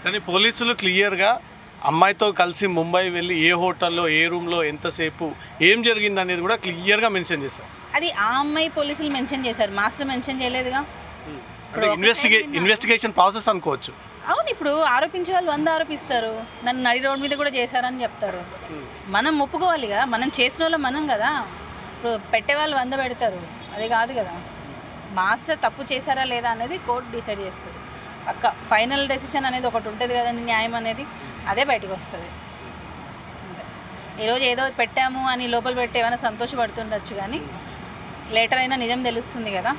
కానీ పోలీసులు క్లియర్గా అమ్మాయితో కలిసి ముంబై వెళ్ళి ఏ హోటల్లో ఏ రూమ్లో ఎంతసేపు ఏం జరిగింది అనేది కూడా క్లియర్గా మెన్షన్ చేశారు. అది ఆ అమ్మాయి పోలీసులు మెన్షన్ చేశారు, మాస్టర్ మెన్షన్ చేయలేదుగా. ఇన్వెస్టిగేషన్ ప్రాసెస్ అనుకోవచ్చు. అవును, ఇప్పుడు ఆరోపించే వాళ్ళు 100 ఆరోపిస్తారు, నన్ను నడి రోడ్ మీద కూడా చేశారని చెప్తారు. మనం ఒప్పుకోవాలిగా, మనం చేసిన వాళ్ళు మనం కదా. ఇప్పుడు పెట్టే వాళ్ళు 100 పెడతారు, అది కాదు కదా. మాస్టర్ తప్పు చేశారా లేదా అనేది కోర్టు డిసైడ్ చేస్తుంది. పక్క ఫైనల్ డెసిషన్ అనేది ఒకటి ఉంటుంది కదండి, న్యాయం అనేది, అదే బయటకు వస్తుంది. ఈరోజు ఏదో పెట్టాము అని లోపల పెట్టి ఏమైనా సంతోషపడుతుండొచ్చు, కానీ లేటర్ అయినా నిజం తెలుస్తుంది కదా.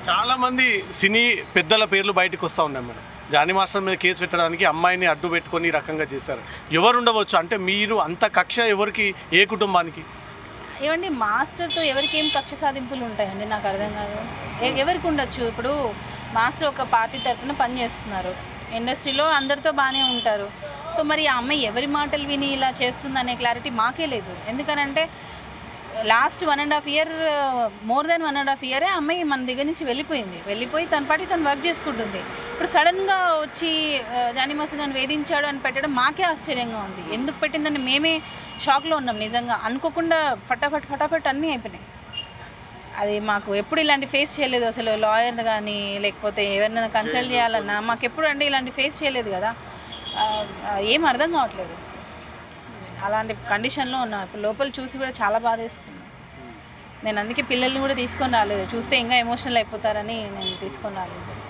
చాలామంది సినీ పెద్దల పేర్లు బయటకు వస్తూ ఉన్నాయి మేడం. జానీ మాస్టర్ మీద కేసు పెట్టడానికి అమ్మాయిని అడ్డు పెట్టుకొని ఈ రకంగా చేశారు. ఎవరు ఉండవచ్చు అంటే మీరు అంత కక్ష ఎవరికి, ఏ కుటుంబానికి? ఏమండి, మాస్టర్తో ఎవరికి ఏం కక్ష సాధింపులు ఉంటాయండి, నాకు అర్థం కాదు. ఎవరికి ఉండొచ్చు? ఇప్పుడు మాస్టర్ ఒక పార్టీ తరఫున పనిచేస్తున్నారు, ఇండస్ట్రీలో అందరితో బాగానే ఉంటారు. సో మరి ఆ అమ్మాయి ఎవరి మాటలు విని ఇలా చేస్తుందనే క్లారిటీ మాకే లేదు. ఎందుకనంటే last 1.5 year, more than 1.5 year ఆ అమ్మాయి మన దగ్గర నుంచి వెళ్ళిపోయి తన పాటి తను వర్క్ చేసుకుంటుంది. ఇప్పుడు సడన్గా వచ్చి జానీ మాస్టర్ నన్ను వేధించాడు అని పెట్టడం మాకే ఆశ్చర్యంగా ఉంది. ఎందుకు పెట్టిందని మేమే షాక్లో ఉన్నాం నిజంగా. అనుకోకుండా ఫటాఫట్ అన్నీ అయిపోయినాయి. అది మాకు ఎప్పుడు ఇలాంటి ఫేస్ చేయలేదు అసలు. లాయర్ కానీ లేకపోతే ఎవరినైనా కన్సల్ట్ చేయాలన్నా మాకు ఎప్పుడు అంటే ఇలాంటి ఫేస్ చేయలేదు కదా. ఏం అర్థం కావట్లేదు, అలాంటి కండిషన్లో ఉన్నా. ఇప్పుడు లోపల చూసి కూడా చాలా బాధేస్తుంది. నేను అందుకే పిల్లల్ని కూడా తీసుకొని రాలేదు, చూస్తే ఇంకా ఎమోషనల్ అయిపోతారని నేను తీసుకొని రాలేదు.